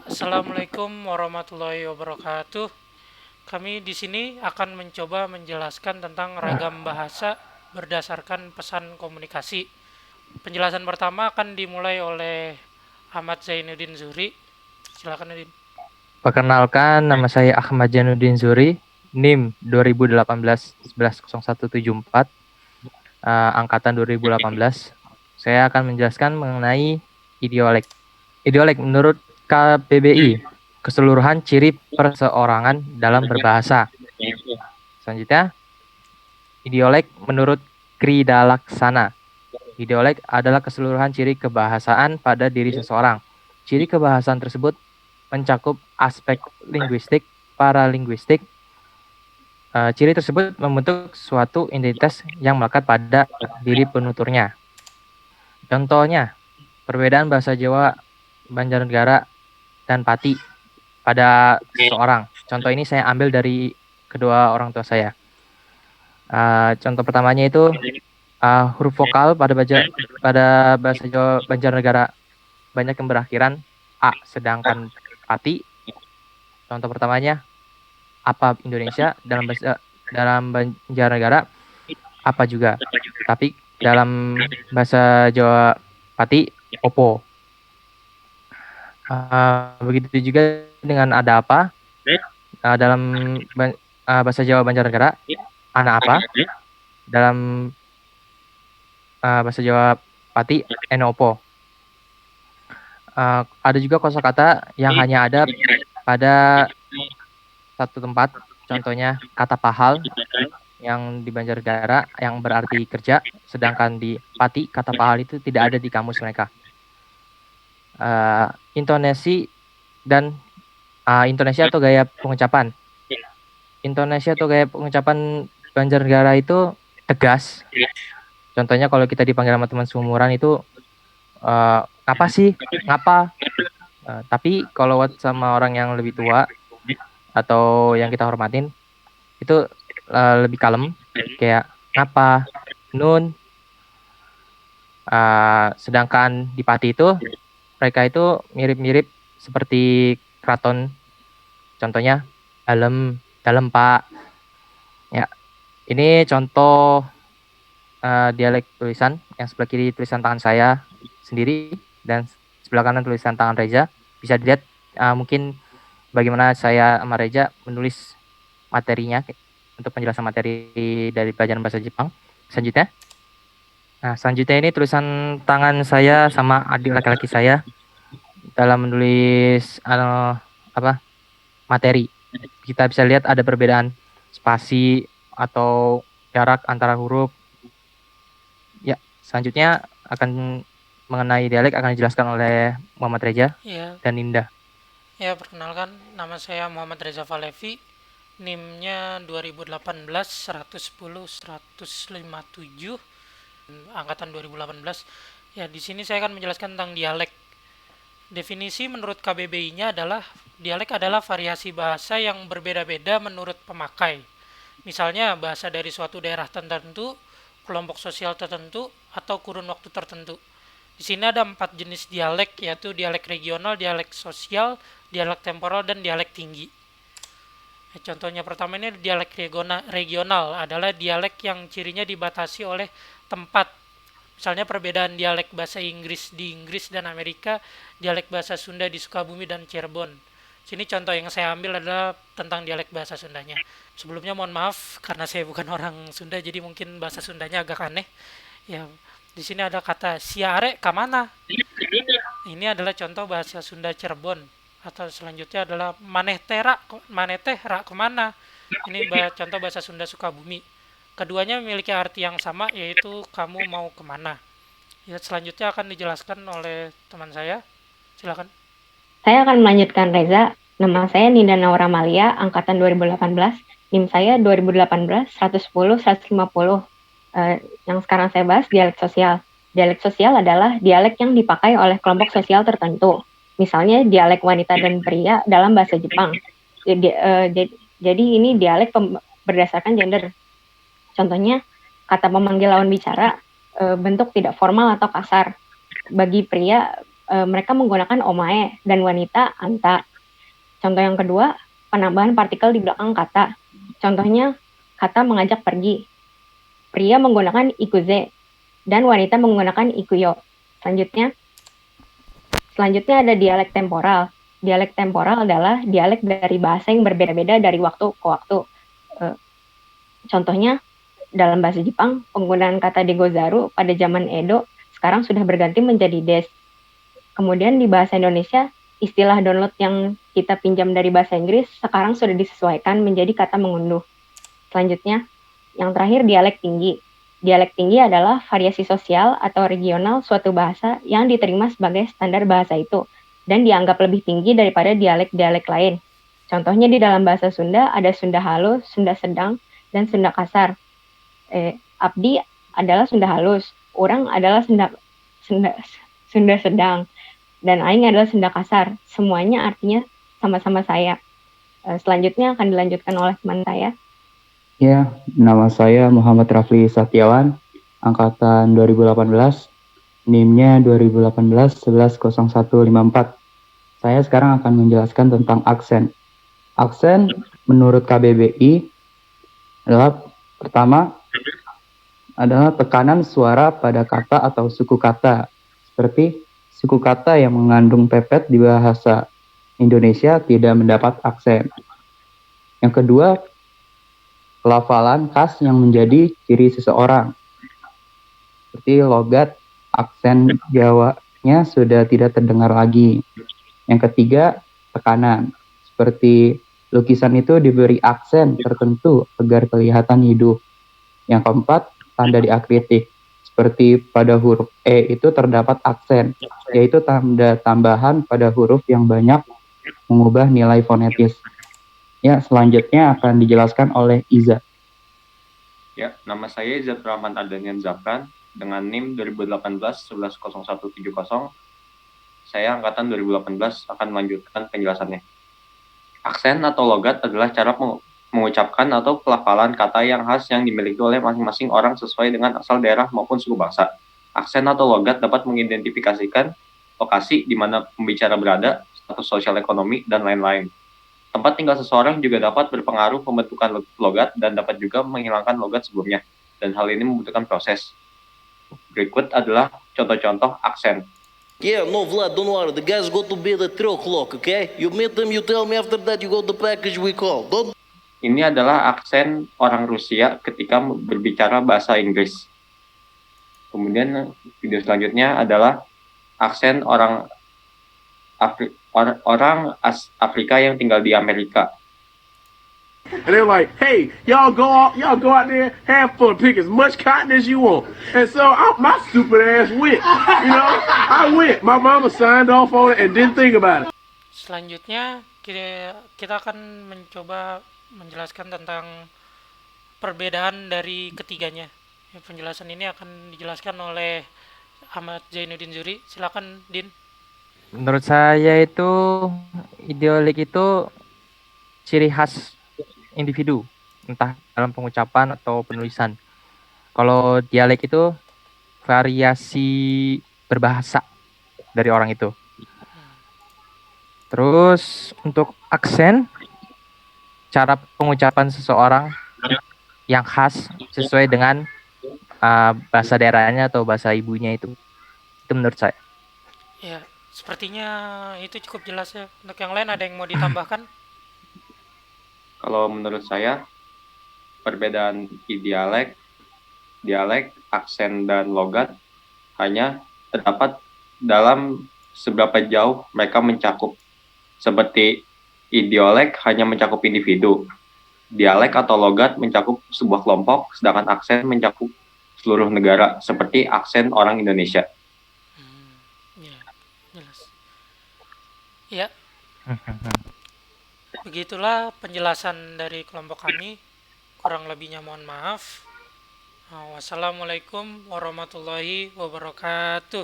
Assalamualaikum warahmatullahi wabarakatuh. Kami di sini akan mencoba menjelaskan tentang ragam bahasa berdasarkan pesan komunikasi. Penjelasan pertama akan dimulai oleh Ahmad Zainuddin Zuhri. Silakan Udin. Perkenalkan, nama saya Ahmad Januddin Zuri, NIM 2018 110174, angkatan 2018. Saya akan menjelaskan mengenai ideolek. Ideolek menurut KBBI, keseluruhan ciri perseorangan dalam berbahasa. Selanjutnya, ideolek menurut Krida Laksana. Ideolek adalah keseluruhan ciri kebahasaan pada diri seseorang. Ciri kebahasaan tersebut mencakup aspek linguistik, paralinguistik. Ciri tersebut membentuk suatu identitas yang melekat pada diri penuturnya. Contohnya, perbedaan bahasa Jawa, Banjarnegara, dan Pati pada seseorang. Contoh ini saya ambil dari kedua orang tua saya. Contoh pertamanya itu huruf vokal pada bahasa Jawa Banjarnegara banyak yang berakhiran A, sedangkan Pati, contoh pertamanya apa Indonesia, dalam Banjarnegara apa juga. Tapi dalam bahasa Jawa Pati opo. Begitu juga dengan ada apa. Dalam bahasa Jawa Banjarnegara anak apa. Dalam bahasa Jawa Pati enopo. Ada juga kosakata yang hanya ada pada satu tempat. Contohnya kata pahal yang di Banjarnegara yang berarti kerja, sedangkan di Pati kata pahal itu tidak ada di kamus mereka. Intonasi dan intonasi atau gaya pengucapan. Intonasi atau gaya pengucapan Banjarnegara itu tegas. Contohnya kalau kita dipanggil sama teman seumuran itu apa sih? Ngapa? Tapi kalau sama orang yang lebih tua atau yang kita hormatin itu lebih kalem, kayak ngapa, nun. Sedangkan di Pati itu mereka itu mirip-mirip seperti keraton. Contohnya dalam Pak. Ya, ini contoh dialek tulisan. Yang sebelah kiri tulisan tangan saya sendiri dan sebelah kanan tulisan tangan Reza. Bisa dilihat mungkin bagaimana saya sama Reza menulis materinya untuk penjelasan materi dari pelajaran bahasa Jepang. Selanjutnya ini tulisan tangan saya sama adik laki-laki saya dalam menulis materi. Kita bisa lihat ada perbedaan spasi atau jarak antara huruf. Ya, selanjutnya akan mengenai dialek akan dijelaskan oleh Muhammad Reza Ya, dan Indah. ya perkenalkan nama saya Muhammad Reza Falevi. NIM-nya 2018 110 157 angkatan 2018. Ya, di sini saya akan menjelaskan tentang dialek. Definisi menurut KBBI-nya adalah dialek adalah variasi bahasa yang berbeda-beda menurut pemakai. Misalnya bahasa dari suatu daerah tertentu, kelompok sosial tertentu, atau kurun waktu tertentu. Di sini ada 4 jenis dialek, yaitu dialek regional, dialek sosial, dialek temporal, dan dialek tinggi. Contohnya pertama ini dialek regional adalah dialek yang cirinya dibatasi oleh tempat. Misalnya perbedaan dialek bahasa Inggris di Inggris dan Amerika, dialek bahasa Sunda di Sukabumi dan Cirebon. Sini contoh yang saya ambil adalah tentang dialek bahasa Sundanya. Sebelumnya mohon maaf karena saya bukan orang Sunda jadi mungkin bahasa Sundanya agak aneh. Ya, di sini ada kata siare kamana. Ini adalah contoh bahasa Sunda Cirebon. Atau selanjutnya adalah maneh teh rak kemana. Ini contoh bahasa Sunda Sukabumi. Keduanya memiliki arti yang sama yaitu kamu mau kemana. Ya, selanjutnya akan dijelaskan oleh teman saya. Silakan. Saya akan melanjutkan Reza. Nama saya Ninda Naura Malia, angkatan 2018. NIM saya 2018 110 150. Yang sekarang saya bahas dialek sosial. Dialek sosial adalah dialek yang dipakai oleh kelompok sosial tertentu. Misalnya dialek wanita dan pria dalam bahasa Jepang. Jadi ini dialek berdasarkan gender. Contohnya kata pemanggil lawan bicara bentuk tidak formal atau kasar. Bagi pria mereka menggunakan omae dan wanita anta. Contoh yang kedua, penambahan partikel di belakang kata. Contohnya, kata mengajak pergi. Pria menggunakan ikuze dan wanita menggunakan ikuyo. Selanjutnya ada dialek temporal. Dialek temporal adalah dialek dari bahasa yang berbeda-beda dari waktu ke waktu. Contohnya, dalam bahasa Jepang, penggunaan kata degozaru pada zaman Edo sekarang sudah berganti menjadi des. Kemudian di bahasa Indonesia, istilah download yang kita pinjam dari bahasa Inggris sekarang sudah disesuaikan menjadi kata mengunduh. Selanjutnya, yang terakhir dialek tinggi. Dialek tinggi adalah variasi sosial atau regional suatu bahasa yang diterima sebagai standar bahasa itu dan dianggap lebih tinggi daripada dialek-dialek lain. Contohnya di dalam bahasa Sunda ada Sunda halus, Sunda sedang, dan Sunda kasar. Abdi adalah Sunda halus, orang adalah Sunda sedang, dan aing adalah Sunda kasar. Semuanya artinya sama-sama saya. Selanjutnya akan dilanjutkan oleh teman saya. Ya, nama saya Muhammad Rafli Satiawan, angkatan 2018, NIM-nya 2018-110154. Saya sekarang akan menjelaskan tentang aksen. Aksen menurut KBBI adalah pertama adalah tekanan suara pada kata atau suku kata. Seperti suku kata yang mengandung pepet di bahasa Indonesia tidak mendapat aksen. Yang kedua, pelafalan khas yang menjadi ciri seseorang. Seperti logat, aksen Jawanya sudah tidak terdengar lagi. Yang ketiga, tekanan. Seperti lukisan itu diberi aksen tertentu agar kelihatan hidup. Yang keempat, tanda diakritik. Seperti pada huruf E itu terdapat aksen, yaitu tanda tambahan pada huruf yang banyak mengubah nilai fonetis. Ya, selanjutnya akan dijelaskan oleh Iza. Ya, nama saya Izzat Rahman Adanian Zafran dengan NIM 2018-110170. Saya angkatan 2018 akan melanjutkan penjelasannya. Aksen atau logat adalah cara mengucapkan atau pelafalan kata yang khas yang dimiliki oleh masing-masing orang sesuai dengan asal daerah maupun suku bangsa. Aksen atau logat dapat mengidentifikasikan lokasi di mana pembicara berada, status sosial ekonomi, dan lain-lain. Tempat tinggal seseorang juga dapat berpengaruh pembentukan logat dan dapat juga menghilangkan logat sebelumnya. Dan hal ini membutuhkan proses. Berikut adalah contoh-contoh aksen. Yeah, no, Vlad, don't worry. The guys go to bed at 3 o'clock, okay? You meet them, you tell me after that you got the package we call. Don't... Ini adalah aksen orang Rusia ketika berbicara bahasa Inggris. Kemudian video selanjutnya adalah aksen orang Afrika yang tinggal di Amerika. And they're like, hey, y'all go out there, have fun, pick as much cotton as you want. And so my stupid ass went. You know, I went. My mama signed off on it and didn't think about it. Selanjutnya kita akan mencoba menjelaskan tentang perbedaan dari ketiganya. Penjelasan ini akan dijelaskan oleh Ahmad Zainuddin Zuri. Silakan, Din. Menurut saya itu ideolek itu ciri khas individu, entah dalam pengucapan atau penulisan. Kalau dialek itu variasi berbahasa dari orang itu. Terus untuk aksen, cara pengucapan seseorang yang khas sesuai dengan bahasa daerahnya atau bahasa ibunya itu menurut saya. Ya, sepertinya itu cukup jelas ya. Untuk yang lain ada yang mau ditambahkan? Kalau menurut saya, perbedaan dialek, aksen, dan logat hanya terdapat dalam seberapa jauh mereka mencakup. Seperti dialek hanya mencakup individu, dialek atau logat mencakup sebuah kelompok, sedangkan aksen mencakup seluruh negara, seperti aksen orang Indonesia. Ya, jelas. Ya. Begitulah penjelasan dari kelompok kami. Kurang lebihnya mohon maaf. Wassalamualaikum warahmatullahi wabarakatuh.